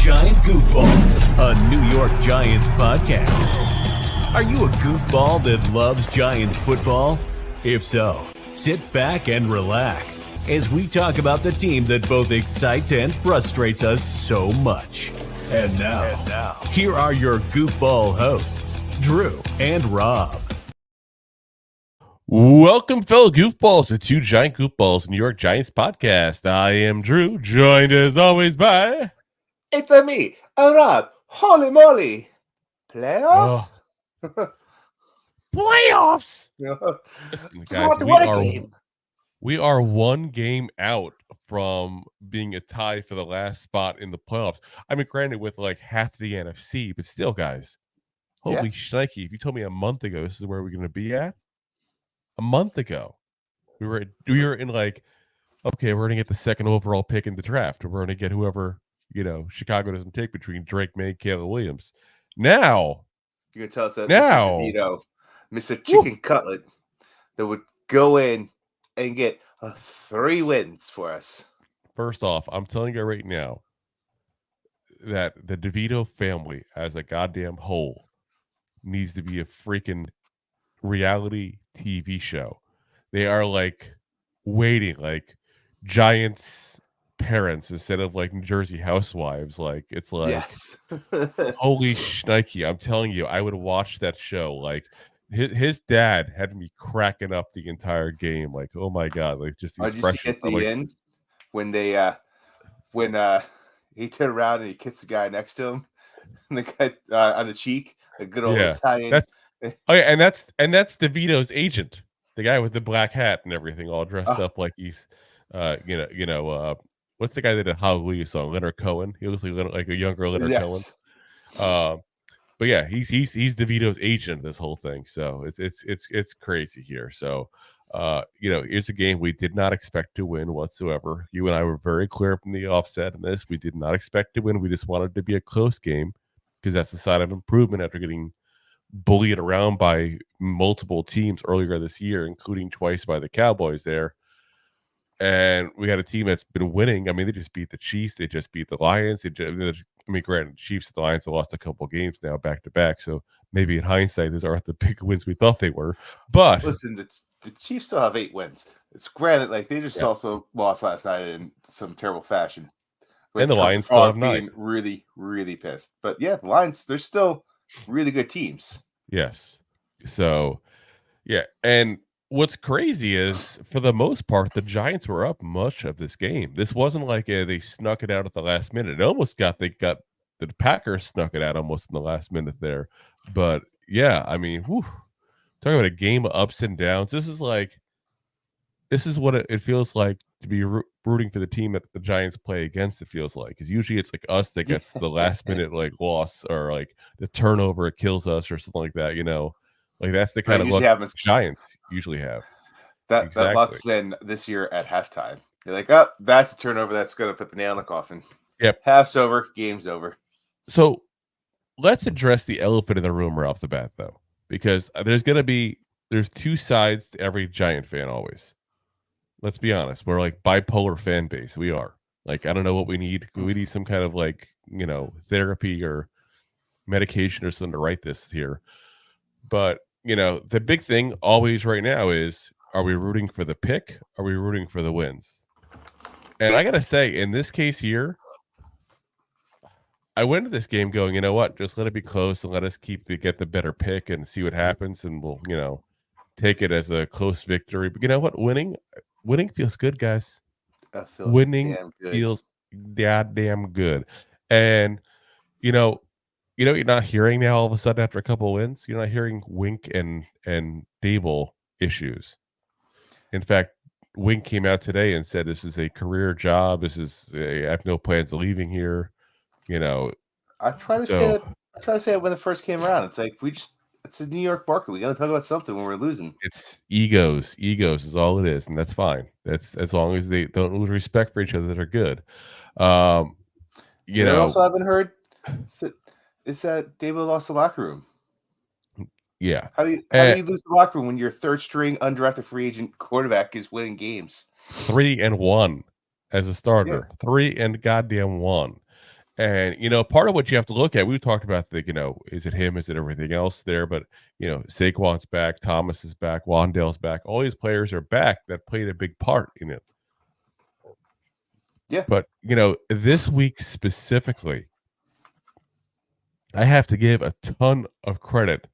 Giant Goofballs, a New York Giants podcast. Are you a goofball that loves Giants football? If so, sit back and relax as we talk about the team that both excites and frustrates us so much. And now, here are your goofball hosts, Drew and Rob. Welcome, fellow goofballs, to Two Giant Goofballs, New York Giants podcast. I am Drew, joined as always by... It's me, Rob. Holy moly. Playoffs? Playoffs! Listen, guys, what a game. We are one game out from being a tie for the last spot in the playoffs. I mean, granted, with like half the NFC, but still, guys, holy shnikey. If you told me a month ago this is where we're going to be at, a month ago, we were in like, okay, we're going to get the second overall pick in the draft. We're going to get whoever, Chicago doesn't take between Drake May, Caleb Williams. Now, you're going to tell us that Mr. DeVito, Mr. Chicken Cutlet, that would go in and get 3 wins for us. First off, I'm telling you right now that the DeVito family as a goddamn whole needs to be a freaking reality TV show. They are like waiting, like Giants parents instead of like New Jersey housewives. Like it's like, yes. Holy shnikey! I'm telling you, I would watch that show. Like his dad had me cracking up the entire game. Like, oh my god! Like just the expression at the end when they when he turned around and he kissed the guy next to him, and the guy on the cheek, a good old Italian. And that's DeVito's agent, the guy with the black hat and everything, all dressed up like he's, what's the guy that did a Hallelujah song? Leonard Cohen. He looks like a younger Leonard Cohen. But yeah, he's DeVito's agent. This whole thing, so it's crazy here. So, here's a game we did not expect to win whatsoever. You and I were very clear from the offset in this. We did not expect to win. We just wanted it to be a close game because that's a sign of improvement after getting bullied around by multiple teams earlier this year, including twice by the Cowboys there. And we had a team that's been winning. I mean, they just beat the Chiefs. They just beat the Lions. Granted, the Chiefs and the Lions have lost a couple games now back to back. So maybe in hindsight, those aren't the big wins we thought they were. But listen, the Chiefs still have 8 wins. It's granted, like they just also lost last night in some terrible fashion. And the Lions still have 9. Really, really pissed. But yeah, the Lions, they're still really good teams. Yes. So, yeah. And what's crazy is, for the most part, the Giants were up much of this game. This wasn't like they snuck it out at the last minute. It almost the Packers snuck it out almost in the last minute there. But yeah, I mean, talking about a game of ups and downs. This is what it feels like to be rooting for the team that the Giants play against. It feels like, because usually it's like us that gets the last minute like loss or like the turnover, it kills us or something like that. Like that's the kind of luck the Giants usually have. That luck's been this year at halftime. You're like, oh, that's a turnover that's going to put the nail in the coffin. Yep, half's over, game's over. So let's address the elephant in the room right off the bat, though, because there's 2 sides to every Giant fan always. Let's be honest. We're like bipolar fan base. We are. Like, I don't know what we need. We need some kind of like, therapy or medication or something to write this here. But, the big thing always right now is, are we rooting for the pick? Are we rooting for the wins? And I got to say, in this case here, I went to this game going, you know what? Just let it be close and let us get the better pick and see what happens. And we'll, take it as a close victory. But you know what? Winning feels good, guys. Winning feels goddamn good. And you're not hearing now all of a sudden after a couple of wins. You're not hearing Wink and Dable issues. In fact, Wink came out today and said this is a career job. I have no plans of leaving here. I try to say that when it first came around. It's like it's a New York market. We got to talk about something when we're losing. It's egos. Egos is all it is, and that's fine. That's as long as they don't lose respect for each other, that are good. Also haven't heard is that Dable lost the locker room. Yeah. How do you lose the locker room when your third string undrafted free agent quarterback is winning games? 3-1 as a starter. 3-1. And, part of what you have to look at, we talked about is it him? Is it everything else there? But, Saquon's back, Thomas is back, Wandale's back. All these players are back that played a big part in it. Yeah. But, this week specifically, I have to give a ton of credit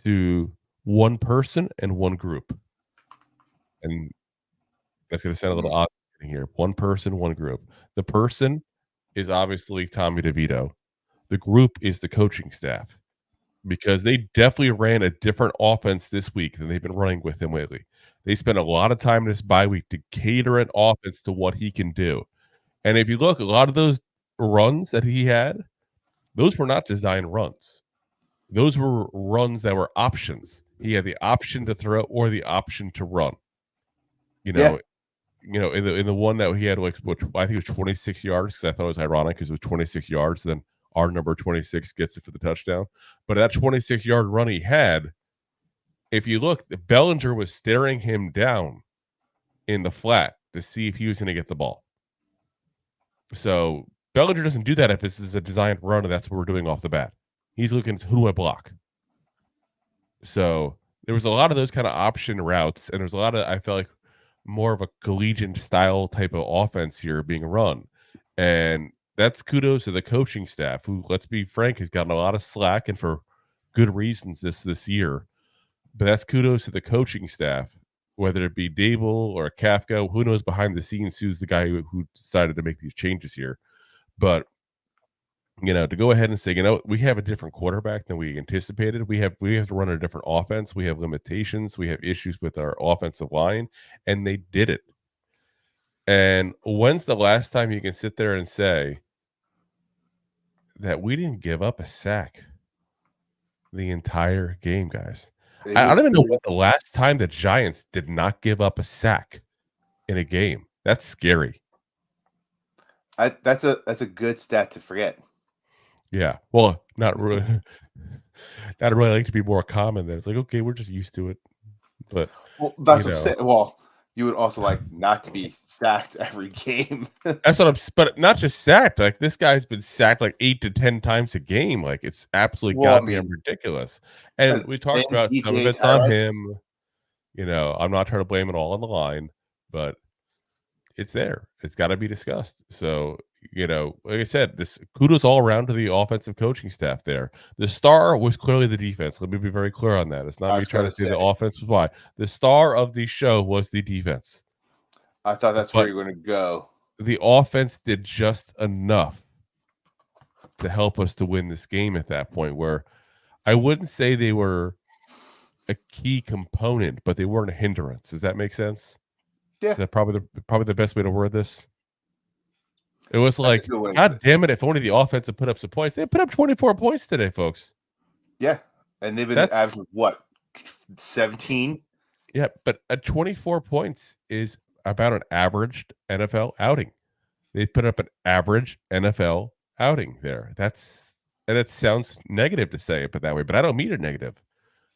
to one person and one group. And that's going to sound a little odd here. One person, one group. The person is obviously Tommy DeVito. The group is the coaching staff, because they definitely ran a different offense this week than they've been running with him lately. They spent a lot of time this bye week to cater an offense to what he can do. And if you look, a lot of those runs that he had, those were not design runs. Those were runs that were options. He had the option to throw or the option to run. In the one that he had, which I think it was 26 yards, because I thought it was ironic because it was 26 yards. Then our number 26 gets it for the touchdown. But that 26-yard run he had, if you look, Bellinger was staring him down in the flat to see if he was going to get the ball. So Bellinger doesn't do that if this is a designed run and that's what we're doing off the bat. He's looking, who do I block? So there was a lot of those kind of option routes, and there's a lot of, I felt like, more of a collegiate style type of offense here being run. And that's kudos to the coaching staff, who, let's be frank, has gotten a lot of slack, and for good reasons this year. But that's kudos to the coaching staff, whether it be Dable or Kafka, who knows behind the scenes who's the guy who decided to make these changes here. But to go ahead and say, we have a different quarterback than we anticipated. We have to run a different offense. We have limitations. We have issues with our offensive line, and they did it. And when's the last time you can sit there and say that we didn't give up a sack the entire game, guys? I don't even know when the last time the Giants did not give up a sack in a game. That's scary. That's a good stat to forget. Yeah, well, not really. Not really like to be more common. Than it's like, okay, we're just used to it. But that's what I'm saying. Well, you would also like not to be sacked every game. That's what I'm. But not just sacked. Like, this guy's been sacked like 8 to 10 times a game. Like, it's absolutely goddamn ridiculous. And we talked about some of it's on him. I'm not trying to blame it all on the line, but it's there. It's got to be discussed. So, like I said, this kudos all around to the offensive coaching staff there. The star was clearly the defense. Let me be very clear on that. It's not me trying to say the offense was why. The star of the show was the defense. I thought that's where you're going to go. The offense did just enough to help us to win this game at that point, where I wouldn't say they were a key component, but they weren't a hindrance. Does that make sense? Yeah. That's probably the best way to word this. It was like, God damn it, if only the offense had put up some points. They put up 24 points today, folks. Yeah. And they've been averaging, 17? Yeah, but 24 points is about an average NFL outing. They put up an average NFL outing there. And it sounds negative to say it but that way, but I don't mean it negative.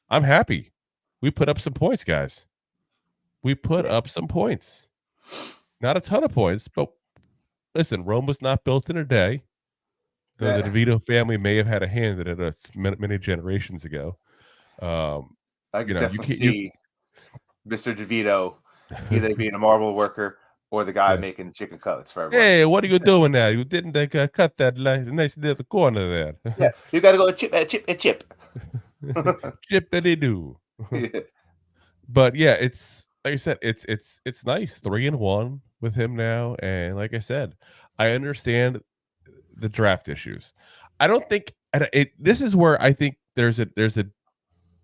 I'm happy. We put up some points, guys. We put up some points. Not a ton of points, but listen, Rome was not built in a day. Though the DeVito family may have had a hand in it many generations ago. I can definitely see Mr. DeVito either being a marble worker or the guy making chicken cutlets for everyone. Hey, what are you doing now? You didn't cut that nice little corner there. Yeah, you got to go chip. Chippity-doo. Yeah. But yeah, it's like I said, it's nice 3-1 with him now, and like I said, I understand the draft issues. I don't think this is where I think there's a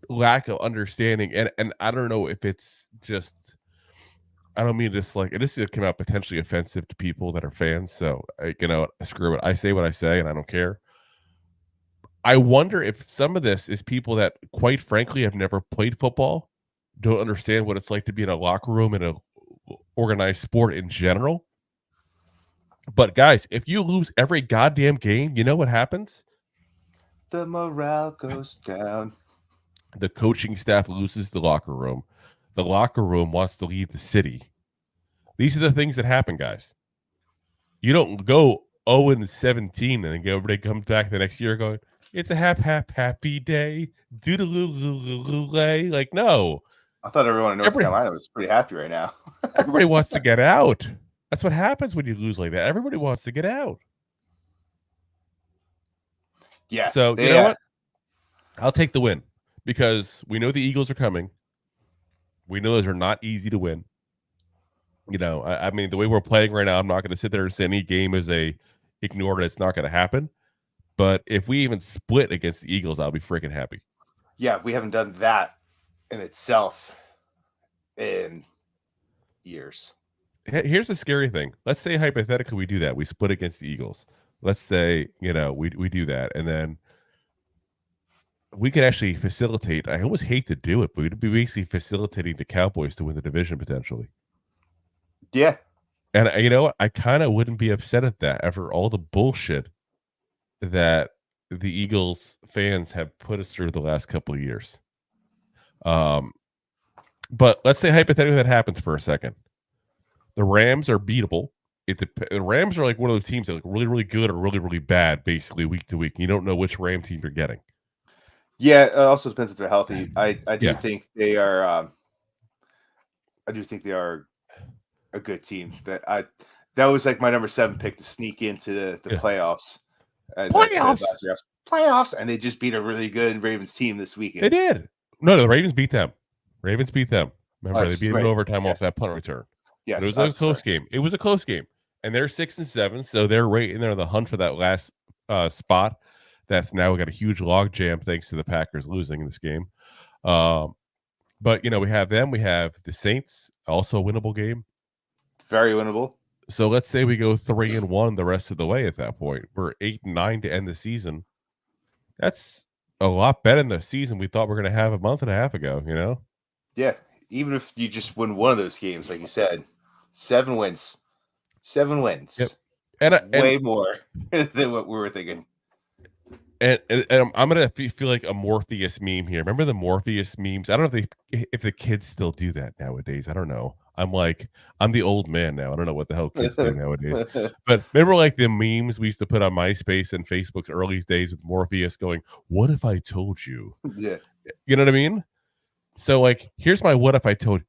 lack of understanding, and I don't know if it's just, I don't mean this like, this is come out potentially offensive to people that are fans. So screw it. I say what I say, and I don't care. I wonder if some of this is people that, quite frankly, have never played football, don't understand what it's like to be in a locker room in a organized sport in general. But guys, if you lose every goddamn game, you know what happens? The morale goes down. The coaching staff loses the locker room. The locker room wants to leave the city. These are the things that happen, guys. You don't go 0-17, and then everybody comes back the next year going, it's a happy day. Doodaloo. Like, no. I thought everyone in North Carolina was pretty happy right now. Everybody wants to get out. That's what happens when you lose like that. Everybody wants to get out. Yeah. So, you know what? I'll take the win because we know the Eagles are coming. We know those are not easy to win. You know, I mean, the way we're playing right now, I'm not going to sit there and say any game is ignore it. It's not going to happen. But if we even split against the Eagles, I'll be freaking happy. Yeah, we haven't done that in itself in years. Here's the scary thing. Let's say hypothetically we do that. We split against the Eagles. Let's say, you know, we do that. And then we could actually facilitate. I always hate to do it, but we'd be basically facilitating the Cowboys to win the division potentially. Yeah. And you know what? I kind of wouldn't be upset at that after all the bullshit that the Eagles fans have put us through the last couple of years. But let's say hypothetically that happens for a second. The Rams are beatable. The Rams are like one of those teams that are really, really good or really, really bad, basically week to week. You don't know which Ram team you're getting. Yeah, it also depends if they're healthy. I do think they are. I do think they are a good team. That was like my number 7 pick to sneak into the playoffs. Playoffs, and they just beat a really good Ravens team this weekend. They did. No, the Ravens beat them. Remember, they beat them in overtime off that punt return. Yes, it was a close game. It was a close game, and they're 6-7, so they're right in there on the hunt for that last spot. That's now got a huge log jam thanks to the Packers losing in this game. But you know, we have them. We have the Saints, also a winnable game. Very winnable. So let's say we go 3-1 the rest of the way. At that point, we're 8-9 to end the season. That's a lot better than the season we thought we were going to have a month and a half ago. You know? Yeah. Even if you just win one of those games, like you said, 7 wins. 7 wins. Yep. And way more than what we were thinking. And I'm gonna feel like a Morpheus meme here. Remember the Morpheus memes? I don't know if the kids still do that nowadays. I don't know. I'm the old man now. I don't know what the hell kids do nowadays. But remember like the memes we used to put on MySpace and Facebook's early days with Morpheus going, "What if I told you?" Yeah. You know what I mean? So like, here's my what if I told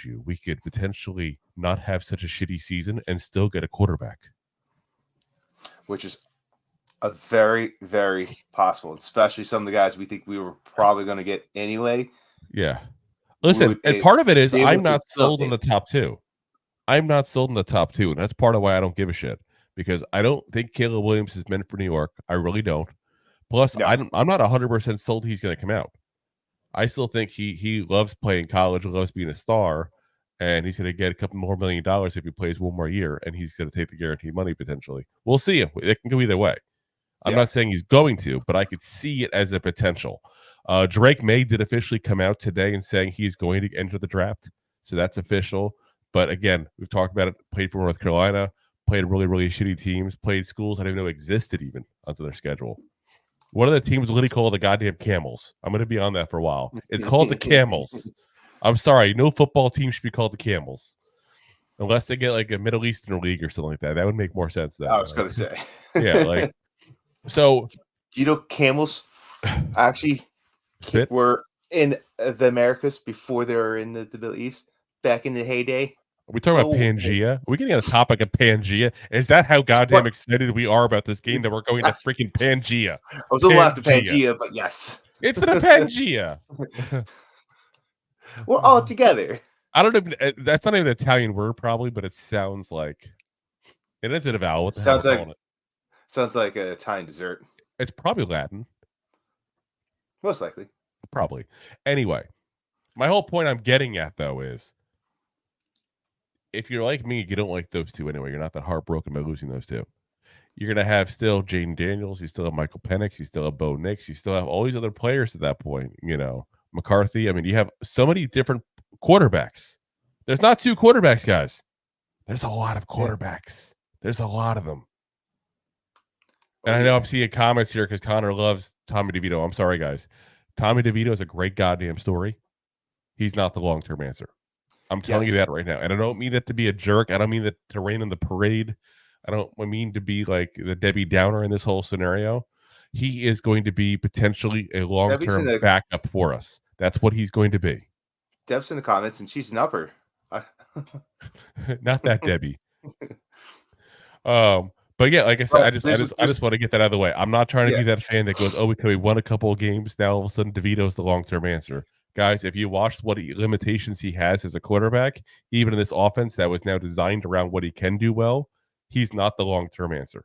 you we could potentially not have such a shitty season and still get a quarterback. Which is a very, very possible, especially some of the guys we think we were probably going to get anyway. Yeah. Listen, and part of it is I'm not sold on the top 2. I'm not sold on the top 2, and that's part of why I don't give a shit, because I don't think Caleb Williams is meant for New York. I really don't. Plus, I'm not 100% sold he's going to come out. I still think he loves playing college, loves being a star, and he's going to get a couple more $1 million if he plays one more year, and he's going to take the guaranteed money potentially. We'll see. It can go either way. I'm not saying he's going to, but I could see it as a potential. Drake May did officially come out today and saying he's going to enter the draft. So that's official. But again, we've talked about it. Played for North Carolina, played really, really shitty teams, played schools I didn't even know existed even onto their schedule. One of the teams literally called the goddamn Camels. I'm going to be on that for a while. It's called the Camels. I'm sorry. No football team should be called the Camels. Unless they get like a Middle Eastern league or something like that. That would make more sense. I was going to say. Yeah, like. So, you know, camels actually were in the Americas before they were in the Middle East back in the heyday. Are we talking about Pangea? Are we getting on a topic of Pangea? Is that how goddamn excited we are about this game that we're going to freaking Pangea? I was a little after Pangea, but yes. It's in a Pangea. We're all together. I don't know. That's not even an Italian word, probably, but it sounds like it is a vowel. What the hell are we calling it? Sounds like an Italian dessert. It's probably Latin. Most likely. Probably. Anyway, my whole point I'm getting at, though, is if you're like me, you don't like those two anyway. You're not that heartbroken by losing those two. You're going to have still Jaden Daniels. You still have Michael Penix. You still have Bo Nix. You still have all these other players at that point. You know, McCarthy. I mean, you have so many different quarterbacks. There's not 2 quarterbacks, guys. There's a lot of quarterbacks. There's a lot of them. And I know I'm seeing comments here because Connor loves Tommy DeVito. I'm sorry, guys. Tommy DeVito is a great goddamn story. He's not the long-term answer. I'm telling you that right now. And I don't mean that to be a jerk. I don't mean that to rain on the parade. I don't mean to be like the Debbie Downer in this whole scenario. He is going to be potentially a long-term backup for us. That's what he's going to be. Deb's in the comments, and she's an upper. Not that Debbie. But yeah, like I said, I just want to get that out of the way. I'm not trying to be that fan that goes, "Oh, we won a couple of games. Now all of a sudden, DeVito's the long-term answer." Guys, if you watch what limitations he has as a quarterback, even in this offense that was now designed around what he can do well, he's not the long-term answer.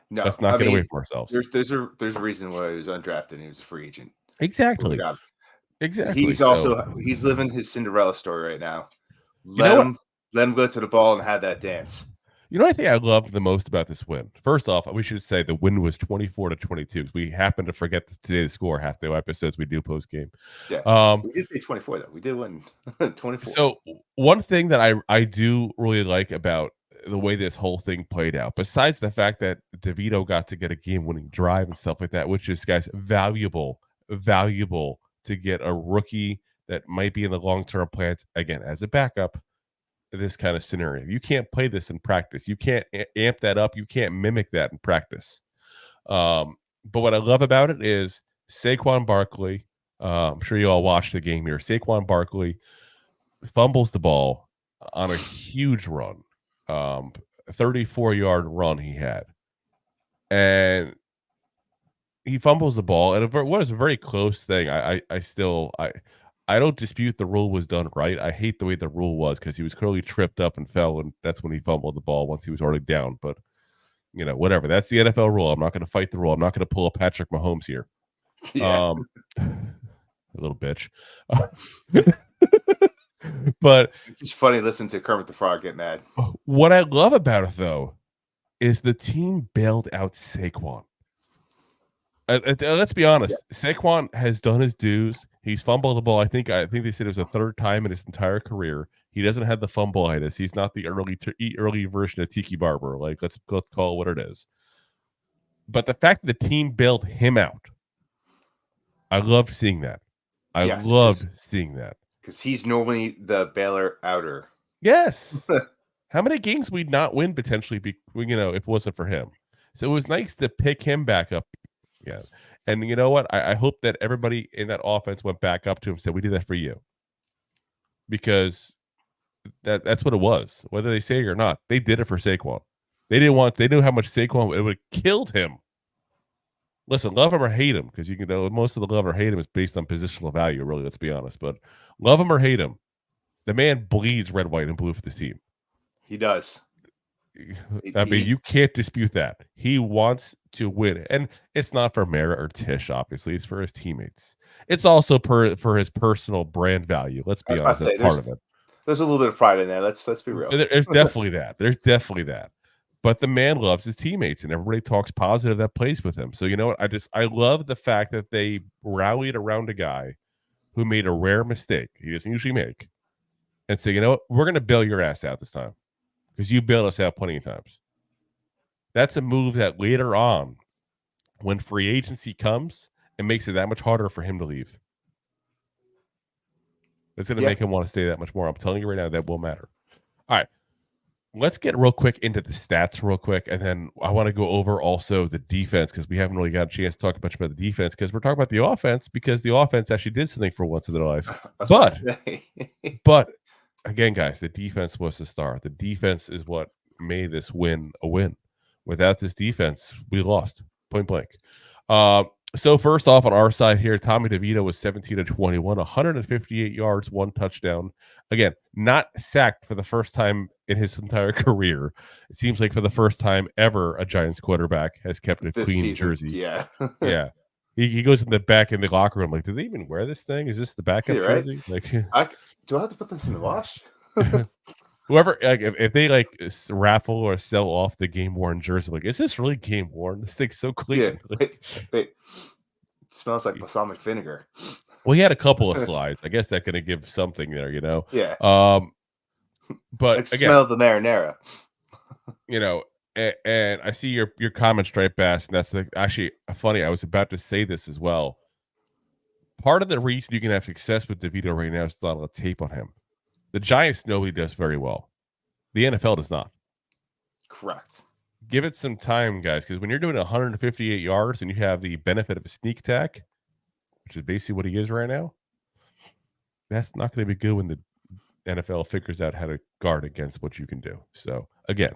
No, let's not get away from ourselves. There's a reason why he was undrafted and he was a free agent. Exactly. Exactly. He's living his Cinderella story right now. Let him go to the ball and have that dance. You know what I think I loved the most about this win? First off, we should say the win was 24-22. We happen to forget to say the score half the episodes we do post game. Yeah, we did say 24 though. We did win 24. So one thing that I do really like about the way this whole thing played out, besides the fact that DeVito got to get a game-winning drive and stuff like that, which is, guys, valuable to get a rookie that might be in the long-term plans, again, as a backup, this kind of scenario. You can't play this in practice. You can't amp that up. You can't mimic that in practice. But what I love about it is Saquon Barkley, I'm sure you all watched the game here. Saquon Barkley fumbles the ball on a huge run, 34-yard run he had. And he fumbles the ball, and what is a very close thing. I don't dispute the rule was done right. I hate the way the rule was because he was clearly tripped up and fell, and that's when he fumbled the ball once he was already down. But, whatever. That's the NFL rule. I'm not going to fight the rule. I'm not going to pull a Patrick Mahomes here. Yeah. A little bitch. But it's funny listening to Kermit the Frog get mad. What I love about it, though, is the team bailed out Saquon. Let's be honest. Yeah. Saquon has done his dues. He's fumbled the ball. I think they said it was the third time in his entire career. He doesn't have the fumbleitis. He's not the early version of Tiki Barber. Like, let's call it what it is. But the fact that the team bailed him out, I loved seeing that. I loved seeing that because he's normally the bailer outer. Yes. How many games we'd not win potentially? If it wasn't for him. So it was nice to pick him back up. Yeah. And you know what? I hope that everybody in that offense went back up to him and said, "We did that for you." Because that's what it was. Whether they say it or not, they did it for Saquon. They knew how much Saquon, it would have killed him. Listen, love him or hate him, because most of the love or hate him is based on positional value, really, let's be honest. But love him or hate him, the man bleeds red, white, and blue for the team. He does. I mean, you can't dispute that. He wants to win. And it's not for Mara or Tish, obviously. It's for his teammates. It's also for his personal brand value. Let's be honest. That's part of it. There's a little bit of pride in there. Let's be real. There's definitely that. There's definitely that. But the man loves his teammates, and everybody talks positive that plays with him. So you know what? I love the fact that they rallied around a guy who made a rare mistake he doesn't usually make, and say, you know what? We're going to bail your ass out this time because you bailed us out plenty of times. That's a move that later on, when free agency comes, it makes it that much harder for him to leave. It's going to make him want to stay that much more. I'm telling you right now, that will matter. All right. Let's get real quick into the stats real quick, and then I want to go over also the defense because we haven't really got a chance to talk much about the defense because we're talking about the offense because the offense actually did something for once in their life. But again, guys, the defense was the star. The defense is what made this win a win. Without this defense, we lost, point blank. So first off, on our side here, Tommy DeVito was 17-21, 158 yards, 1 touchdown. Again, not sacked for the first time in his entire career. It seems like for the first time ever, a Giants quarterback has kept a clean jersey. Yeah. Yeah. He goes in the locker room like, do they even wear this thing? Is this the backup jersey? Like, do I have to put this in the wash? Whoever, like, if they like raffle or sell off the game worn jersey, like, is this really game worn? This thing's so clean. Yeah, wait. It smells like balsamic vinegar. Well, he had a couple of slides. I guess that's going to give something there, you know. Yeah. But like again, smell the marinara. And I see your comments, Stripe Bass, and that's actually funny. I was about to say this as well. Part of the reason you can have success with DeVito right now is not a lot of tape on him. The Giants know he does very well. The NFL does not. Correct. give it some time, guys, because when you're doing 158 yards and you have the benefit of a sneak attack, which is basically what he is right now, that's not going to be good when the NFL figures out how to guard against what you can do. So, again,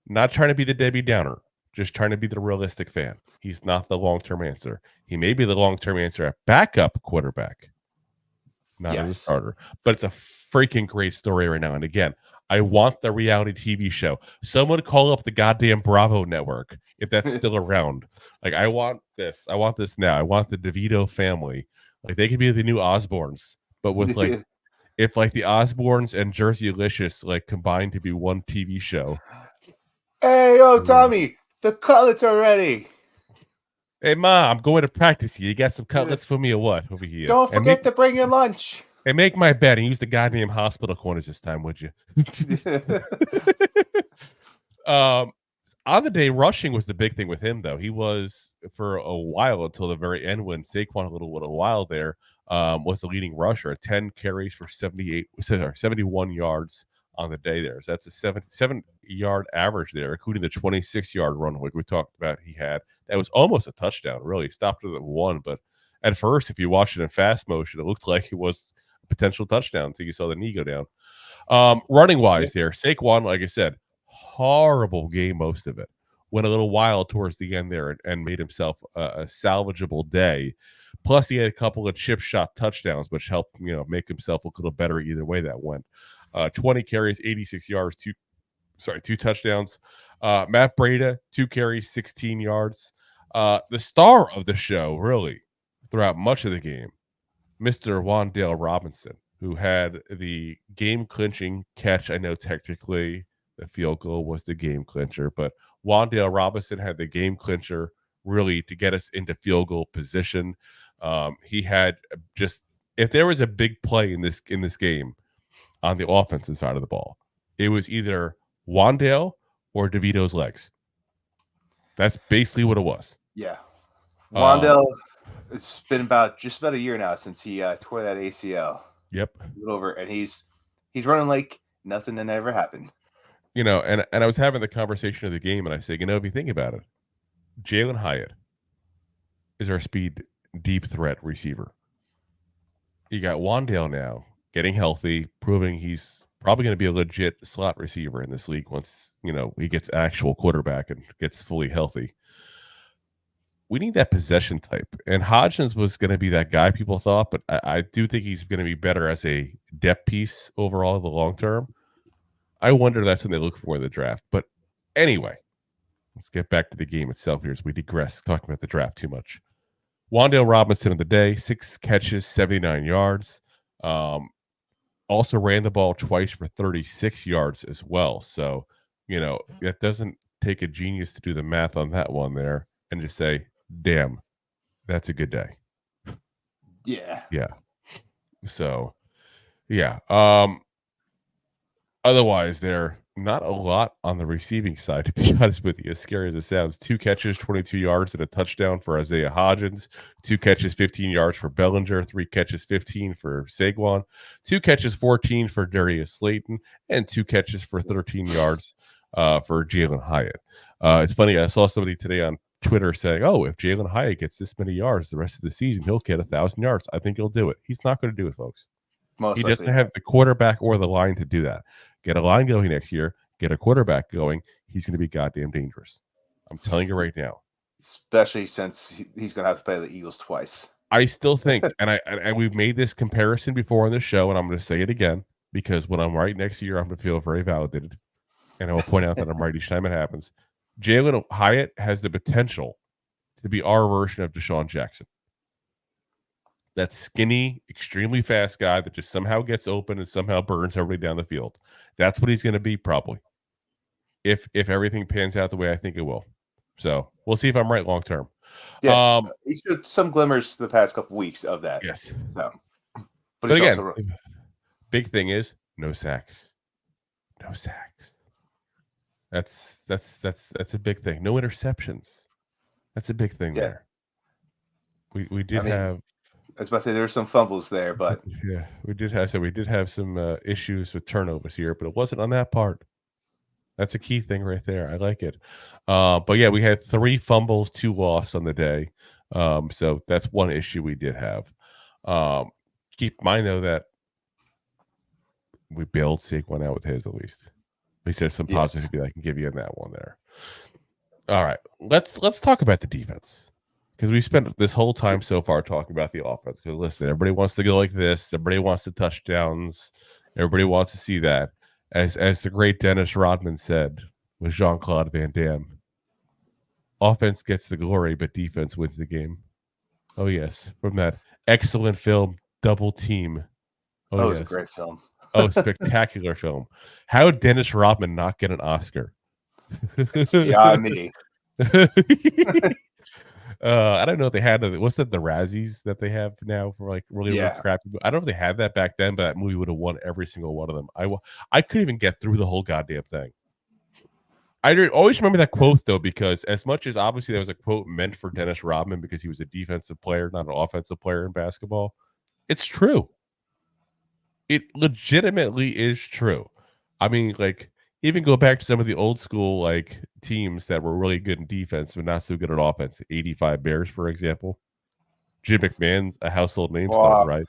not trying to be the Debbie Downer, just trying to be the realistic fan. He's not the long-term answer. He may be the long-term answer at backup quarterback, not as a starter. But it's a freaking great story right now. And again, I want the reality TV show. Someone call up the goddamn Bravo network if that's still around. Like, I want this. I want this now. I want the DeVito family. Like, they could be the new Osbournes, but with like, if like the Osbournes and Jersey Alicious like combined to be one TV show. Hey, Tommy, the cutlets are ready. Hey, Ma, I'm going to practice here. You got some cutlets for me or what over here? Don't forget to bring your lunch. Hey, make my bed and use the goddamn hospital corners this time, would you? On the day, rushing was the big thing with him, though. He was, for a while, until the very end when Saquon, a little while there, was the leading rusher. 10 carries for 71 yards on the day there. So that's a 7-yard average there, including the 26-yard run like we talked about he had. That was almost a touchdown, really. He stopped it at 1, but at first, if you watched it in fast motion, it looked like it was a potential touchdown until you saw the knee go down. Running-wise there, Saquon, like I said, horrible game most of it. Went a little wild towards the end there and made himself a salvageable day. Plus, he had a couple of chip shot touchdowns, which helped make himself look a little better either way that went. 20 carries, 86 yards, two touchdowns. Matt Breida, 2 carries, 16 yards. The star of the show, really, throughout much of the game, Mr. Wan'Dale Robinson, who had the game-clinching catch. I know technically the field goal was the game clincher, but Wan'Dale Robinson had the game clincher really to get us into field goal position. He had just, if there was a big play in this game on the offensive side of the ball, it was either Wan'Dale or DeVito's legs. That's basically what it was. Yeah. Wan'Dale, it's been just about a year now since he tore that ACL. Yep. Over, and he's running like nothing had ever happened. And I was having the conversation of the game, and I say, if you think about it, Jalen Hyatt is our speed deep threat receiver. You got Wan'Dale now getting healthy, proving he's probably going to be a legit slot receiver in this league once he gets actual quarterback and gets fully healthy. We need that possession type, and Hodgins was going to be that guy people thought, but I do think he's going to be better as a depth piece overall in the long term. I wonder if that's what they look for in the draft. But anyway, let's get back to the game itself here as we digress, talking about the draft too much. Wan'Dale Robinson of the day, 6 catches, 79 yards. Also ran the ball twice for 36 yards as well. So, it doesn't take a genius to do the math on that one there and just say, damn, that's a good day. Yeah. Yeah. So, yeah. Otherwise, there not a lot on the receiving side, to be honest with you, as scary as it sounds. 2 catches, 22 yards, and a touchdown for Isaiah Hodgins. 2 catches, 15 yards for Bellinger. 3 catches, 15 for Saquon. 2 catches, 14 for Darius Slayton. And 2 catches for 13 yards for Jalen Hyatt. It's funny, I saw somebody today on Twitter saying, if Jalen Hyatt gets this many yards the rest of the season, he'll get 1,000 yards. I think he'll do it. He's not going to do it, folks. He doesn't have the quarterback or the line to do that. Get a line going next year, get a quarterback going, he's going to be goddamn dangerous. I'm telling you right now. Especially since he's going to have to play the Eagles twice. I still think, and we've made this comparison before on this show, and I'm going to say it again, because when I'm right next year, I'm going to feel very validated. And I will point out that I'm right each time it happens. Jalen Hyatt has the potential to be our version of Deshaun Jackson. That skinny, extremely fast guy that just somehow gets open and somehow burns everybody down the field. That's what he's going to be probably, if everything pans out the way I think it will. So we'll see if I'm right long term. Yeah, he showed some glimmers the past couple weeks of that. Yes. So, but again, big thing is no sacks. No sacks. That's a big thing. No interceptions. That's a big thing there. We did have. I was about to say there were some fumbles there, but yeah, we did have some issues with turnovers here, but it wasn't on that part. That's a key thing right there. I like it. But yeah, we had 3 fumbles, 2 lost on the day. So that's one issue we did have. Keep in mind though that we bailed Saquon out with his at least. At least there's some positivity I can give you in that one there. All right, let's talk about the defense because we spent this whole time so far talking about the offense. Because listen, everybody wants to go like this. Everybody wants the touchdowns. Everybody wants to see that. As the great Dennis Rodman said with Jean-Claude Van Damme, offense gets the glory, but defense wins the game. Oh yes, from that excellent film, Double Team. Oh, yes, it was a great film. Oh, spectacular film. How did Dennis Rodman not get an Oscar? It's beyond me. I don't know if they had what's that, the Razzies that they have now for like really crappy. I don't know if they had that back then, but that movie would have won every single one of them. I couldn't even get through the whole goddamn thing. I always remember that quote though, because as much as obviously that was a quote meant for Dennis Rodman because he was a defensive player, not an offensive player in basketball, it's true. It legitimately is true. I mean, like, even go back to some of the old school like teams that were really good in defense but not so good at offense. 85 Bears, for example. Jim McMahon's a household name still, right?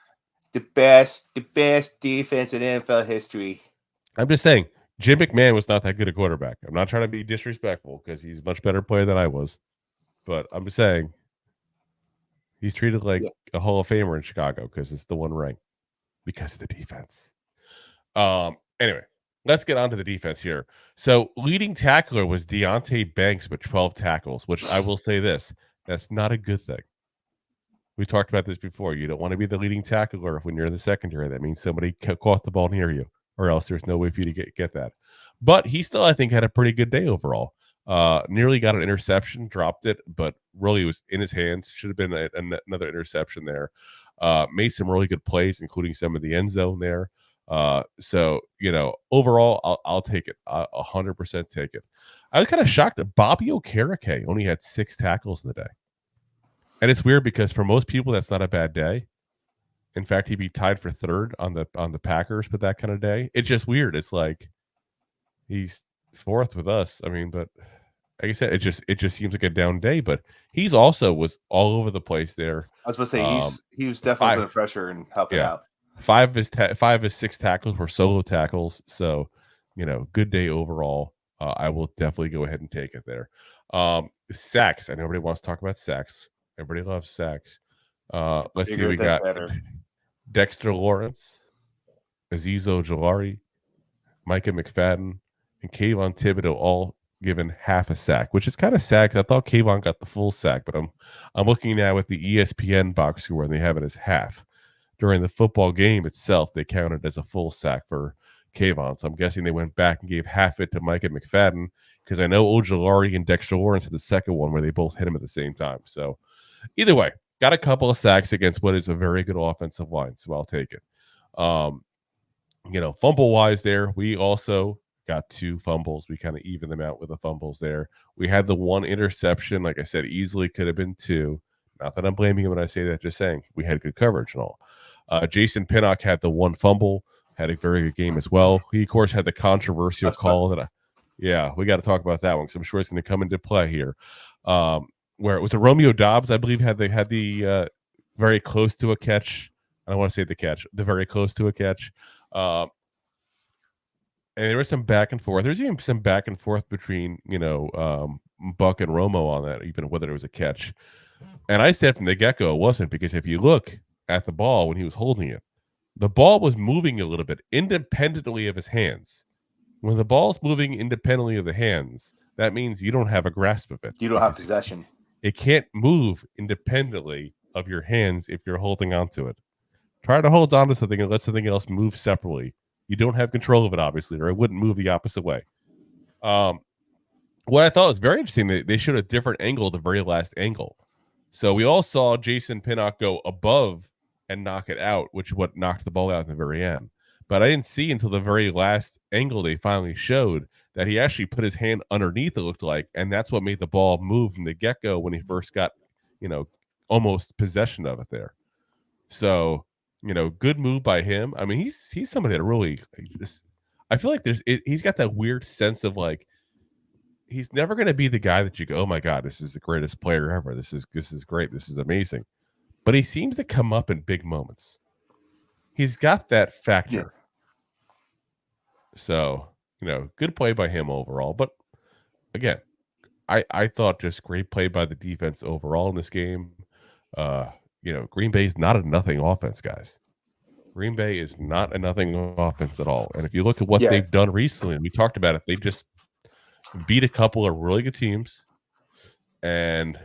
The best defense in NFL history. I'm just saying, Jim McMahon was not that good a quarterback. I'm not trying to be disrespectful because he's a much better player than I was. But I'm just saying he's treated like a Hall of Famer in Chicago because it's the one ring. Because of the defense. Anyway, let's get on to the defense here. So leading tackler was Deonte Banks with 12 tackles, which I will say this, that's not a good thing. We talked about this before. You don't want to be the leading tackler when you're in the secondary. That means somebody caught the ball near you, or else there's no way for you to get that. But he still, I think, had a pretty good day overall. Nearly got an interception, dropped it, but really was in his hands. Should have been another interception there. Made some really good plays, including some of the end zone there. So, overall, I'll take it. 100% take it. I was kind of shocked that Bobby Okereke only had 6 tackles in the day. And it's weird because for most people, that's not a bad day. In fact, he'd be tied for 3rd on the Packers with that kind of day. It's just weird. It's like he's 4th with us. I mean, but like I said, it just seems like a down day. But he's also was all over the place there. I was going to say he was definitely putting pressure and helping out. 5 of his 6 tackles were solo tackles. So, good day overall. I will definitely go ahead and take it there. Sacks. I know everybody wants to talk about sacks. Everybody loves sacks. Let's see. We got Dexter Lawrence, Azeez Ojulari, Micah McFadden, and Kayvon Thibodeau all given half a sack, which is kind of sad because I thought Kayvon got the full sack, but I'm looking now at the ESPN box score and they have it as half. During the football game itself, they counted as a full sack for Kayvon. So I'm guessing they went back and gave half it to Micah McFadden because I know Ojulari and Dexter Lawrence had the second one where they both hit him at the same time. So either way, got a couple of sacks against what is a very good offensive line, so I'll take it. Fumble-wise there, we also got 2 fumbles. We kind of evened them out with the fumbles there. We had the 1 interception. Like I said, easily could have been 2. Not that I'm blaming him when I say that, just saying we had good coverage and all. Jason Pinnock had the 1 fumble, had a very good game as well. He, of course, had the controversial call that we got to talk about that one because I'm sure it's going to come into play here. Where it was a Romeo Dobbs, I believe, had the very close to a catch. I don't want to say the catch, the very close to a catch. And there was some back and forth. There's even some back and forth between, Buck and Romo on that, even whether it was a catch. And I said from the get-go it wasn't, because if you look at the ball when he was holding it, the ball was moving a little bit independently of his hands. When the ball's moving independently of the hands, that means you don't have a grasp of it. You don't have possession. It can't move independently of your hands if you're holding on to it. Try to hold on to something and let something else move separately. You don't have control of it, obviously, or it wouldn't move the opposite way. What I thought was very interesting, they showed a different angle, the very last angle. So we all saw Jason Pinnock go above and knock it out, which is what knocked the ball out at the very end. But I didn't see until the very last angle they finally showed that he actually put his hand underneath, it looked like, and that's what made the ball move from the get-go when he first got, almost possession of it there. So, good move by him. I mean, he's somebody that really I feel like he's got that weird sense of like he's never going to be the guy that you go, oh my god, this is the greatest player ever. This is great. This is amazing. But he seems to come up in big moments. He's got that factor. Yeah. So, good play by him overall. But again, I thought just great play by the defense overall in this game. Green Bay's not a nothing offense, guys. Green Bay is not a nothing offense at all. And if you look at what they've done recently, and we talked about it, they just beat a couple of really good teams, and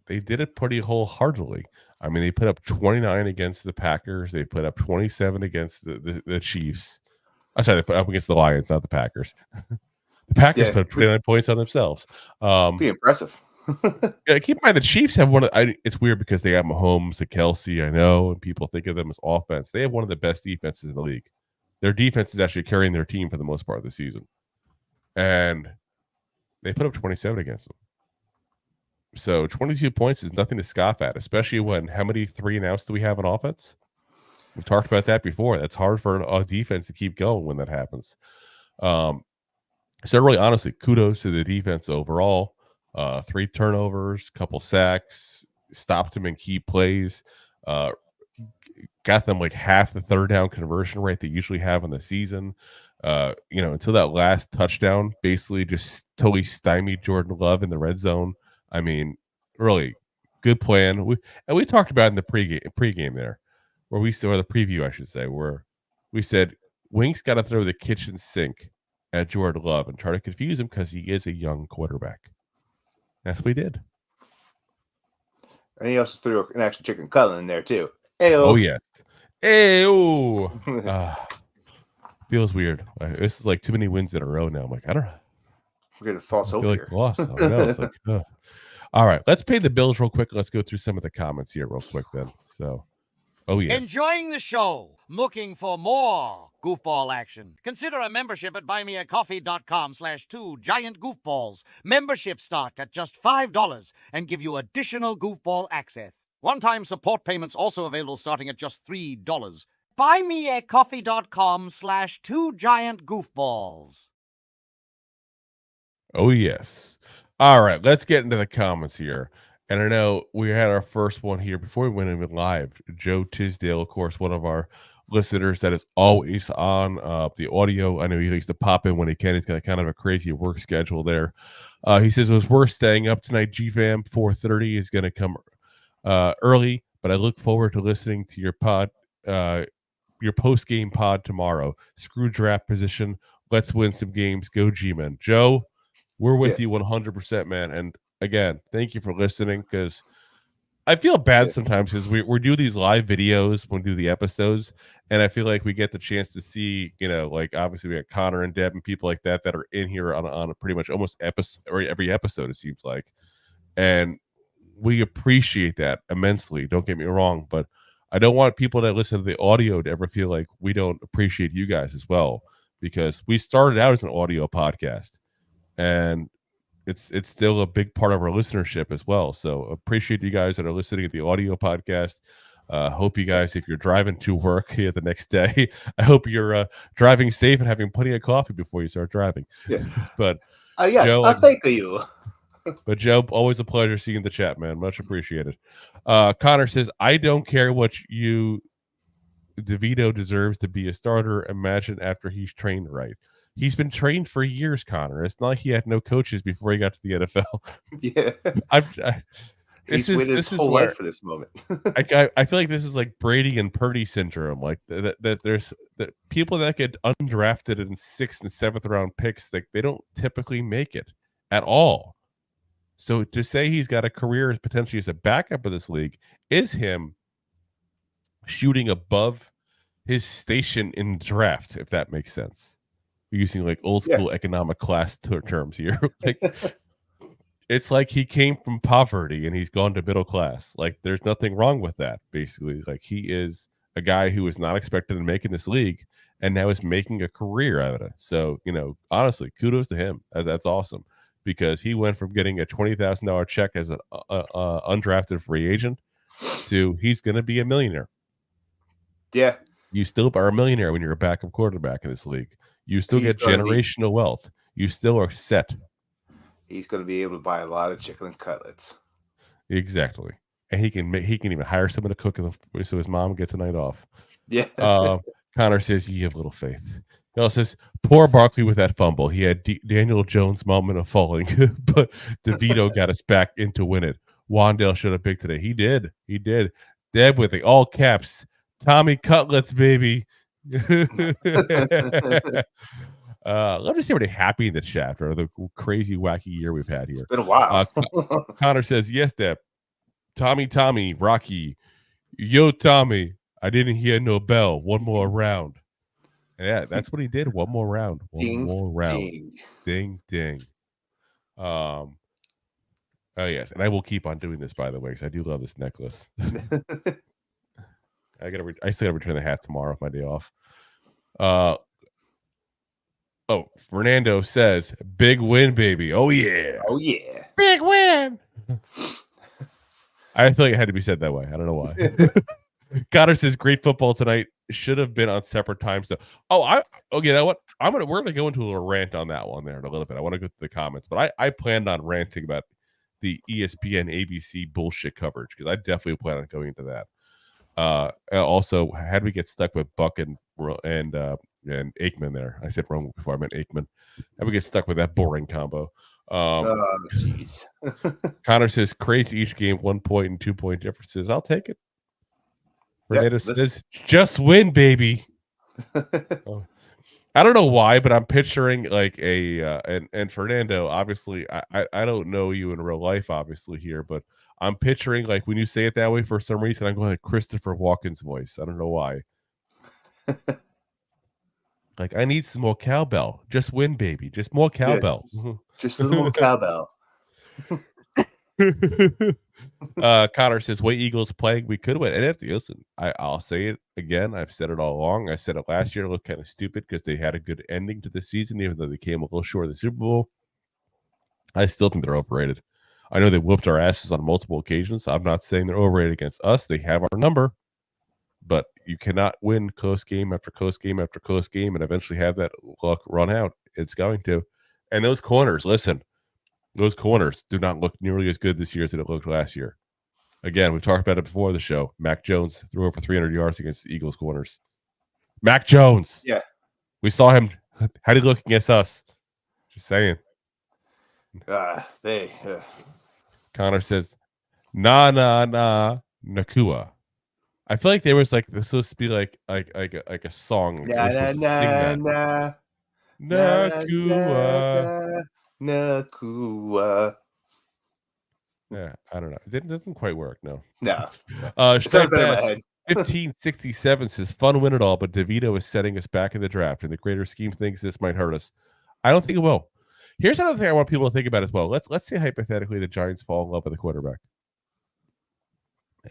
they did it pretty wholeheartedly. I mean, they put up 29 against the Packers. They put up 27 against the Chiefs. I'm sorry, they put up against the Lions, not the Packers. The Packers put up 29 points on themselves. Be impressive. Keep in mind the Chiefs have it's weird because they have Mahomes and Kelsey, I know, and people think of them as offense. They have one of the best defenses in the league. Their defense is actually carrying their team for the most part of the season. And they put up 27 against them. So 22 points is nothing to scoff at, especially when how many 3-and-outs do we have on offense? We've talked about that before. That's hard for a defense to keep going when that happens. So really, honestly, kudos to the defense overall. 3 turnovers, couple sacks, stopped them in key plays, got them like half the third down conversion rate they usually have in the season. Until that last touchdown, basically just totally stymied Jordan Love in the red zone. I mean, really good plan. We talked about in the pregame there, or the preview, I should say, where we said Wink's got to throw the kitchen sink at Jordan Love and try to confuse him because he is a young quarterback. That's what we did. And he also threw an extra chicken cutlet in there too. Ayo. Oh yes. Ayo. Feels weird. This is like too many wins in a row now. I'm like, I don't know. We're getting false hope here. Lost. I know. It's like, all right, let's pay the bills real quick. Let's go through some of the comments here real quick then. So, yes. Enjoying the show. Looking for more goofball action? Consider a membership at buymeacoffee.com/2giantgoofballs. Memberships start at just $5 and give you additional goofball access. One-time support payments also available starting at just $3. buymeacoffee.com/2giantgoofballs. Oh, yes. All right, let's get into the comments here. And I know we had our first one here before we went in live. Joe Tisdale, of course, one of our listeners that is always on the audio. I know he likes to pop in when he can. He's got kind of a crazy work schedule there. He says it was worth staying up tonight. GFAM 4:30 is going to come early, but I look forward to listening to your post-game pod tomorrow. Screw draft position. Let's win some games. Go G-Men. Joe, we're with you 100%, man. And again, thank you for listening, because I feel bad sometimes because we do these live videos when we do the episodes, and I feel like we get the chance to see, like obviously we got Connor and Deb and people like that are in here on a pretty much almost every episode, it seems like. And we appreciate that immensely. Don't get me wrong, but I don't want people that listen to the audio to ever feel like we don't appreciate you guys as well, because we started out as an audio podcast, and it's still a big part of our listenership as well. So appreciate you guys that are listening to the audio podcast. Hope you guys, if you're driving to work here the next day, I hope you're driving safe and having plenty of coffee before you start driving. Yeah. But yes, Joe, thank you. But Joe, always a pleasure seeing the chat, man. Much appreciated. Connor says, I don't care what DeVito deserves to be a starter. Imagine after he's trained right. He's been trained for years, Connor. It's not like he had no coaches before he got to the NFL. Yeah. He's waited his whole life for this moment. I feel like this is like Brady and Purdy syndrome. Like that there's the people that get undrafted in 6th and 7th round picks, they don't typically make it at all. So to say he's got a career potentially as a backup in this league is him shooting above his station in draft, if that makes sense. Using like old school economic class terms here. Like, it's like he came from poverty and he's gone to middle class. Like, there's nothing wrong with that, basically. Like, he is a guy who was not expected to make in this league and now is making a career out of it. So, honestly, kudos to him. That's awesome, because he went from getting a $20,000 check as an undrafted free agent to he's going to be a millionaire. Yeah. You still are a millionaire when you're a backup quarterback in this league. You still get generational wealth. You still are set. He's going to be able to buy a lot of chicken cutlets. Exactly. And he can even hire someone to cook so his mom gets a night off. Yeah. Connor says you have little faith. He also says, poor Barkley with that fumble. He had Daniel Jones' moment of falling, but DeVito got us back into win it. Wandale should have picked today. He did. Deb with the all caps. Tommy Cutlets, baby. Love to see everybody happy in the chat or the crazy, wacky year we've had here. It's been a while. Connor says, yes, Deb. Tommy, Rocky. Yo, Tommy. I didn't hear no bell. One more round. Yeah, that's what he did. One more round. More round. Ding, ding. Oh, yes. And I will keep on doing this, by the way, because I do love this necklace. I still gotta return the hat tomorrow, my day off. Fernando says, big win, baby. Oh yeah. Big win. I feel like it had to be said that way. I don't know why. Connor says, great football tonight. Should have been on separate times though. You know what? We're gonna go into a little rant on that one there in a little bit. I want to go to the comments, but I planned on ranting about the ESPN ABC bullshit coverage because I definitely plan on going into that. Also, had we get stuck with Buck and Aikman there. I said wrong before I meant Aikman. Had we get stuck with that boring combo. Jeez. Connor says crazy each game, 1 point and 2 point differences. I'll take it. Fernando says just win, baby. I don't know why, but I'm picturing like and Fernando, obviously I don't know you in real life, obviously here, but I'm picturing like when you say it that way for some reason, I'm going like Christopher Walken's voice. I don't know why. Like I need some more cowbell. Just win, baby. Just more cowbell. Yeah, just a little more cowbell. Connor says, "Way Eagles playing, we could win." And listen, I'll say it again. I've said it all along. I said it last year. It looked kind of stupid because they had a good ending to the season, even though they came a little short of the Super Bowl. I still think they're overrated. I know they whooped our asses on multiple occasions. I'm not saying they're overrated against us. They have our number, but you cannot win close game after close game after close game and eventually have that luck run out. It's going to. And those corners, listen. Those corners do not look nearly as good this year as it looked last year. Again, we've talked about it before the show. Mac Jones threw over 300 yards against the Eagles corners. Mac Jones. Yeah. We saw him. How did he look against us? Just saying. Connor says, Nakua. I feel like there was like this supposed to be like a song. Nakua. Yeah, I don't know. It doesn't quite work. No. Straight bass 1567 says fun win it all, but DeVito is setting us back in the draft. And the greater scheme thinks this might hurt us. I don't think it will. Here's another thing I want people to think about as well. Let's say hypothetically the Giants fall in love with the quarterback.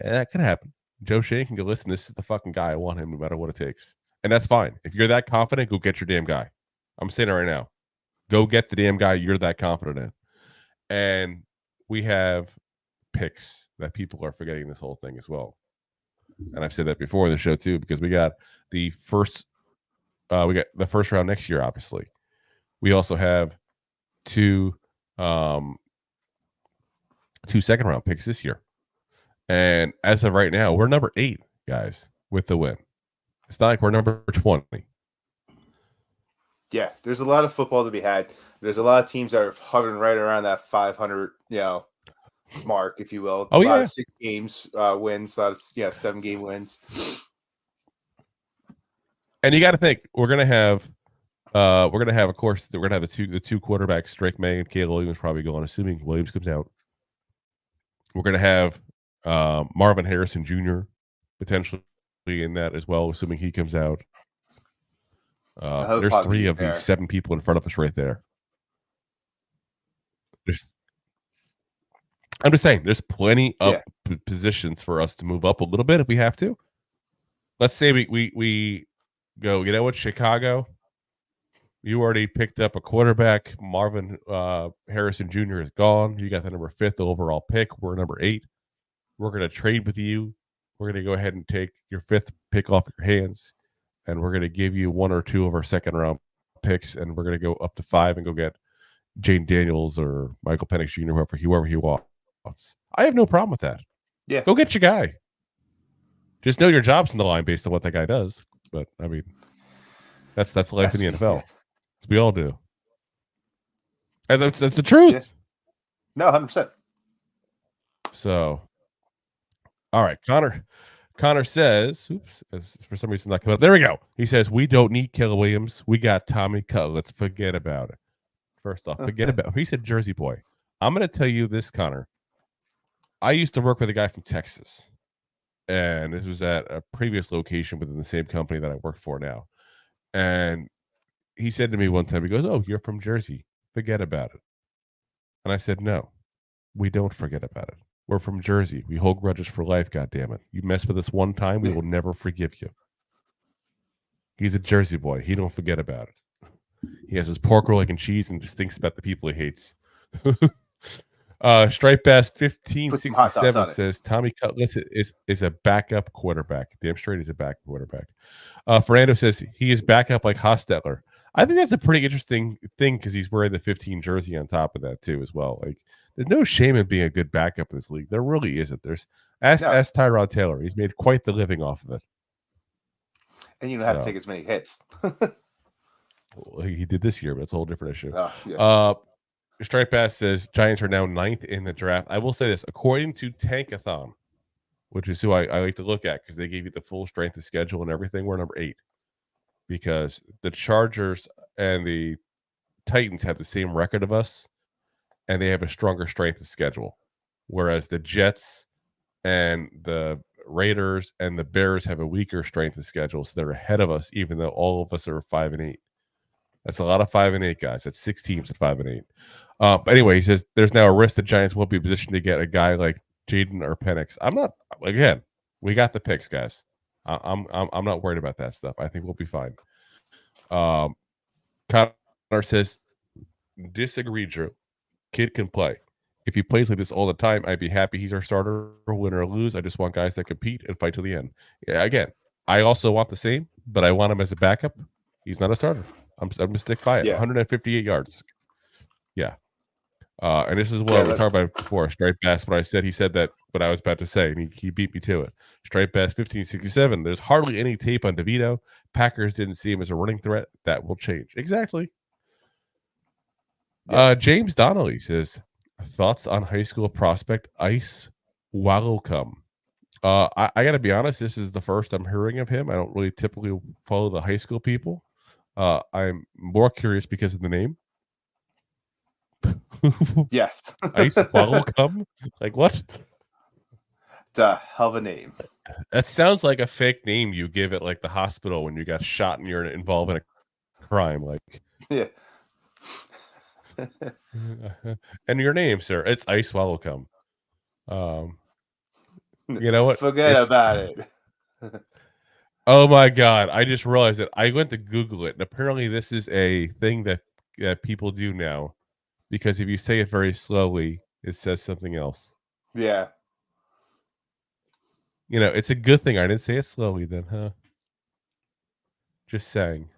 That could happen. Joe Shane can go, listen, this is the fucking guy. I want him no matter what it takes. And that's fine. If you're that confident, go get your damn guy. I'm saying it right now. Go get the damn guy you're that confident in. And we have picks that people are forgetting this whole thing as well. And I've said that before in the show too, because we got the first round next year, obviously. We also have two second round picks this year. And as of right now, we're number 8, guys, with the win. It's not like we're number 20. Yeah, there's a lot of football to be had. There's a lot of teams that are hovering right around that 500, mark, if you will. Oh, yeah. 6 games wins, a lot of 7-game wins. And you got to think we're gonna have, of course, we're gonna have the two quarterbacks, Drake May and Caleb Williams, probably going, assuming Williams comes out. We're gonna have Marvin Harrison Jr. potentially in that as well, assuming he comes out. There's 3 of the 7 people in front of us right there. I'm just saying, there's plenty of positions for us to move up a little bit if we have to. Let's say we go, you know what, Chicago, you already picked up a quarterback. Marvin Harrison Jr. is gone. You got the number 5th overall pick. We're number 8. We're going to trade with you. We're going to go ahead and take your 5th pick off your hands, and we're going to give you 1 or 2 of our second round picks, and we're going to go up to 5 and go get Jane Daniels or Michael Penix Jr., whoever he wants. I have no problem with that. Yeah. Go get your guy. Just know your job's in the line based on what that guy does. But, I mean, that's life in the NFL. Yeah. We all do. And that's the truth. Yeah. No, 100%. So, all right, Connor says, oops, for some reason not coming up. There we go. He says, we don't need Keller Williams. We got Tommy Cutler. Let's forget about it. First off, forget about it. He said Jersey boy. I'm going to tell you this, Connor. I used to work with a guy from Texas, and this was at a previous location within the same company that I work for now. And he said to me one time, he goes, oh, you're from Jersey. Forget about it. And I said, no, we don't forget about it. We're from Jersey. We hold grudges for life, goddammit. You mess with us one time, we will never forgive you. He's a Jersey boy. He don't forget about it. He has his pork roll, egg, and cheese and just thinks about the people he hates. Stripe Bass 1567 says Tommy Cutlets is a backup quarterback. Damn straight he's a backup quarterback. Fernando says he is backup like Hostetler. I think that's a pretty interesting thing because he's wearing the 15 jersey on top of that too as well. Like, there's no shame in being a good backup in this league. There really isn't. Ask Tyrod Taylor. He's made quite the living off of it. And you don't have to take as many hits. Well, he did this year, but it's a whole different issue. Yeah. Stripe Bass says Giants are now 9th in the draft. I will say this, according to Tankathon, which is who I like to look at because they gave you the full strength of schedule and everything, we're number 8. Because the Chargers and the Titans have the same record of us, and they have a stronger strength of schedule. Whereas the Jets and the Raiders and the Bears have a weaker strength of schedule, so they're ahead of us, even though all of us are 5-8. That's a lot of 5-8 guys. That's 6 teams at 5-8. But anyway, he says there's now a risk the Giants won't be positioned to get a guy like Jaden or Penix. I'm not. Again, we got the picks, guys. I'm not worried about that stuff. I think we'll be fine. Connor says, disagree, Drew. Kid can play. If he plays like this all the time, I'd be happy he's our starter, win or lose. I just want guys that compete and fight to the end. Yeah, again, I also want the same, but I want him as a backup. He's not a starter. I'm going to stick by it. 158 yards. Yeah. And this is what we talked about before. Stripe Bass, what I said, he said that what I was about to say, and he beat me to it. Stripe Bass 1567. There's hardly any tape on DeVito. Packers didn't see him as a running threat. That will change. Exactly. James Donnelly says, thoughts on high school prospect Ice Wallowcome. I got to be honest, this is the first I'm hearing of him. I don't really typically follow the high school people. I'm more curious because of the name. Yes. Ice Wallowcome? Like what? It's a hell of a name. That sounds like a fake name you give at like the hospital when you got shot and you're involved in a crime. Like, yeah. And your name, sir? It's Ice Wallowcome. You know what? Forget about it. Oh my God! I just realized that I went to Google it, and apparently this is a thing that people do now, because if you say it very slowly, it says something else. Yeah. You know, it's a good thing I didn't say it slowly then, huh? Just saying.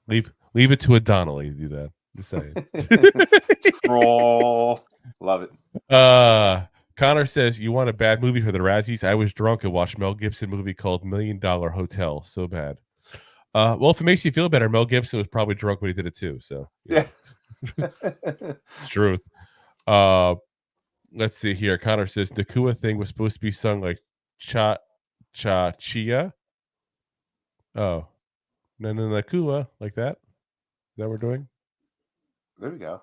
Leave it to a Donnelly to do that. Just saying. Troll. Love it. Connor says, you want a bad movie for the Razzies? I was drunk and watched Mel Gibson movie called $1 Million Hotel. So bad. Well, if it makes you feel better, Mel Gibson was probably drunk when he did it too. So yeah. It's truth. Let's see here. Connor says the Kua thing was supposed to be sung like cha cha chia. Oh, no, Kua, like that. Is that what we're doing? There we go.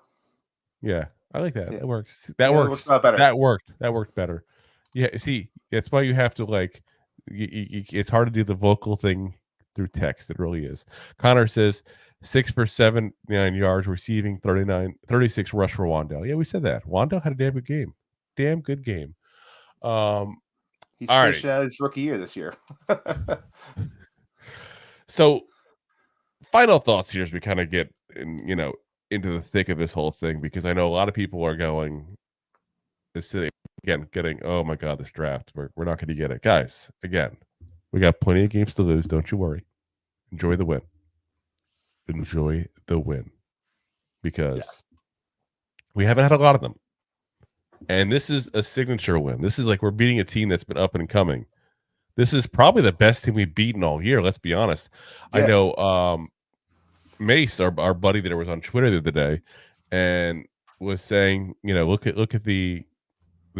Yeah, I like that. Yeah. That works. That works. Works a lot better. That worked better. Yeah, see, that's why you have to like. It's hard to do the vocal thing through text. It really is. Connor says 6 for 79 yards, receiving 36 rush for Wandell. Yeah, we said that. Wandell had a damn good game. Damn good game. He's finished his rookie year this year. So, final thoughts here as we kind of get into the thick of this whole thing, because I know a lot of people are going getting, oh my God, this draft, we're not going to get it. Guys, again, we got plenty of games to lose. Don't you worry. Enjoy the win. enjoy the win because we haven't had a lot of them. And this is a signature win. This is like we're beating a team that's been up and coming. This is probably the best team we've beaten all year. Let's be honest. Yeah. I know Mace, our buddy that was on Twitter the other day, and was saying, look at the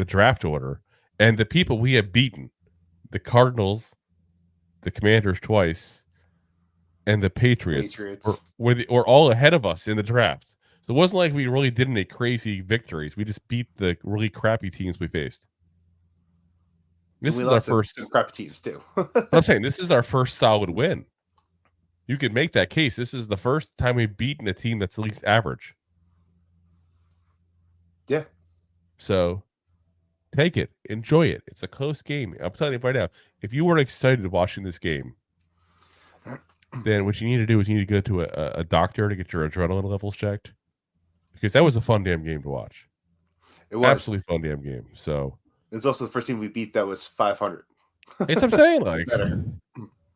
draft order and the people we have beaten: the Cardinals, the Commanders twice, and the Patriots. Were all ahead of us in the draft. So it wasn't like we really did any crazy victories. We just beat the really crappy teams we faced. This is our first crappy teams too. I'm saying this is our first solid win. You could make that case. This is the first time we've beaten a team that's at least average. Yeah. So take it. Enjoy it. It's a close game. I'm telling you right now, if you weren't excited watching this game, then what you need to do is you need to go to a doctor to get your adrenaline levels checked. Because that was a fun damn game to watch. It was. Absolutely fun damn game. So it's also the first team we beat that was 500. It's what I'm saying. Like, better.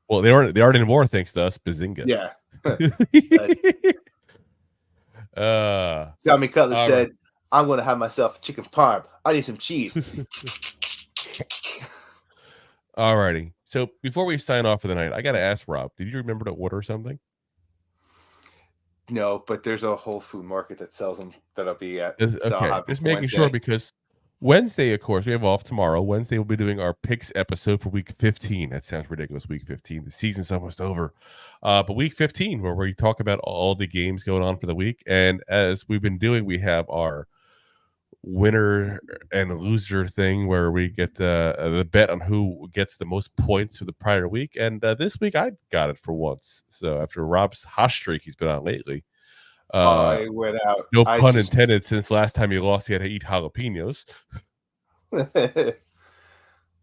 Well, they aren't anymore thanks to us, Bazinga. Yeah. Tommy Cutler said, I'm going to have myself a chicken parm. I need some cheese. All righty. So before we sign off for the night, I got to ask Rob, did you remember to order something? No, but there's a Whole Food Market that sells them that I'll be at. Okay, so just making sure because Wednesday, of course, we have off tomorrow. Wednesday, we'll be doing our picks episode for week 15. That sounds ridiculous, week 15. The season's almost over. But week 15, where we talk about all the games going on for the week. And as we've been doing, we have our winner and loser thing where we get the bet on who gets the most points for the prior week. And this week, I got it for once. So after Rob's hot streak he's been on lately. I went out. No pun intended, since last time he lost, he had to eat jalapenos.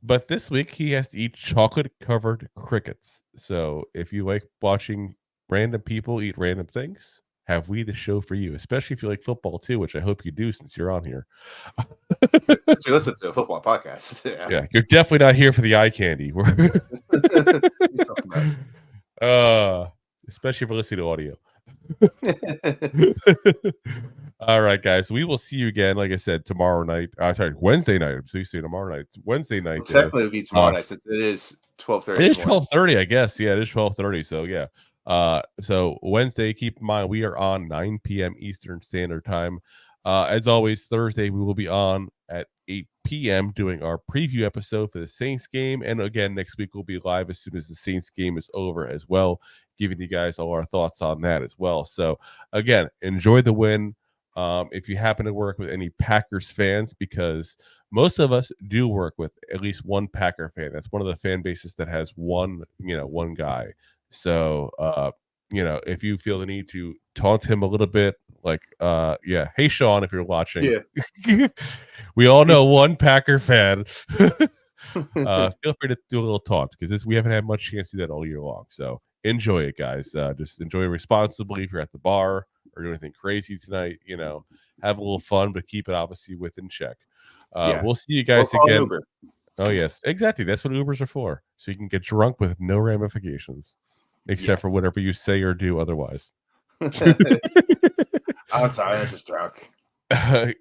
But this week, he has to eat chocolate-covered crickets. So if you like watching random people eat random things, have we the show for you, especially if you like football, too, which I hope you do since you're on here. You listen to a football podcast. Yeah, you're definitely not here for the eye candy. Especially if you're listening to audio. All right, guys. We will see you again, like I said, tomorrow night. Wednesday night. So you say tomorrow night. Wednesday night. Technically, it'll be tomorrow night. Since it is 12:30. It is 12:30, I guess. Yeah, it is 12:30. So yeah. So Wednesday, keep in mind we are on 9 p.m. Eastern Standard Time. As always, Thursday we will be on at 8 p.m. doing our preview episode for the Saints game. And again, next week we'll be live as soon as the Saints game is over as well, giving you guys all our thoughts on that as well. So again, enjoy the win. If you happen to work with any Packers fans, because most of us do work with at least one Packer fan. That's one of the fan bases that has one guy. So, if you feel the need to taunt him a little bit, like, hey, Sean, if you're watching, we all know one Packer fan. Feel free to do a little taunt, because we haven't had much chance to do that all year long. So enjoy it, guys. Just enjoy responsibly. If you're at the bar or do anything crazy tonight, have a little fun, but keep it obviously within check. We'll see you guys again. Uber. Oh, yes, exactly. That's what Ubers are for. So you can get drunk with no ramifications, except for whatever you say or do otherwise. I'm sorry, I was just drunk. That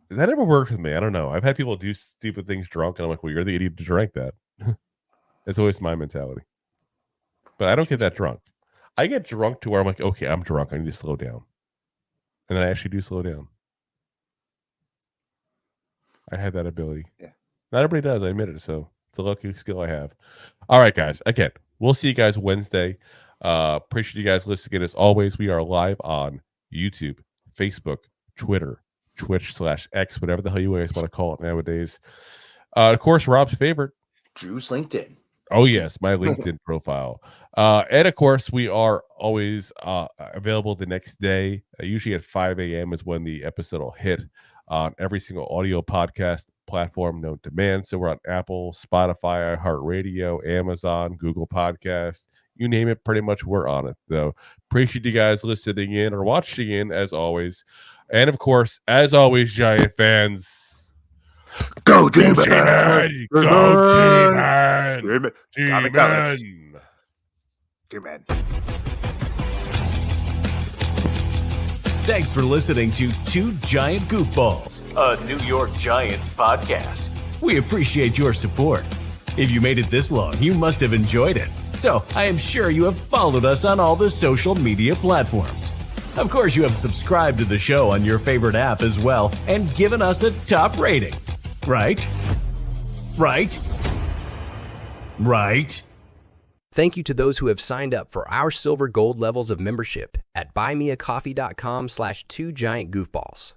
never worked with me. I don't know. I've had people do stupid things drunk, and I'm like, well, you're the idiot to drink that. That's always my mentality. But I don't get that drunk. I get drunk to where I'm like, okay, I'm drunk. I need to slow down. And I actually do slow down. I have that ability. Yeah. Not everybody does. I admit it. So it's a lucky skill I have. All right, guys. Again, we'll see you guys Wednesday. Appreciate you guys listening. As always, we are live on YouTube, Facebook, Twitter, Twitch/X, whatever the hell you guys want to call it nowadays. Of course, Rob's favorite, Drew's LinkedIn. Oh, yes, my LinkedIn profile. And, of course, we are always available the next day. Usually at 5 a.m. is when the episode will hit on every single audio podcast platform known to man. So we're on Apple, Spotify, iHeartRadio, Amazon, Google Podcast. You name it, pretty much we're on it. So appreciate you guys listening in or watching in, as always. And, of course, as always, Giant fans, go G-Man! Go G-Man! G-Man! G-Man! Thanks for listening to Two Giant Goofballs, a New York Giants podcast. We appreciate your support. If you made it this long, you must have enjoyed it. So I am sure you have followed us on all the social media platforms. Of course, you have subscribed to the show on your favorite app as well and given us a top rating. Right? Right? Right? Thank you to those who have signed up for our silver gold levels of membership at buymeacoffee.com/2giantgoofballs.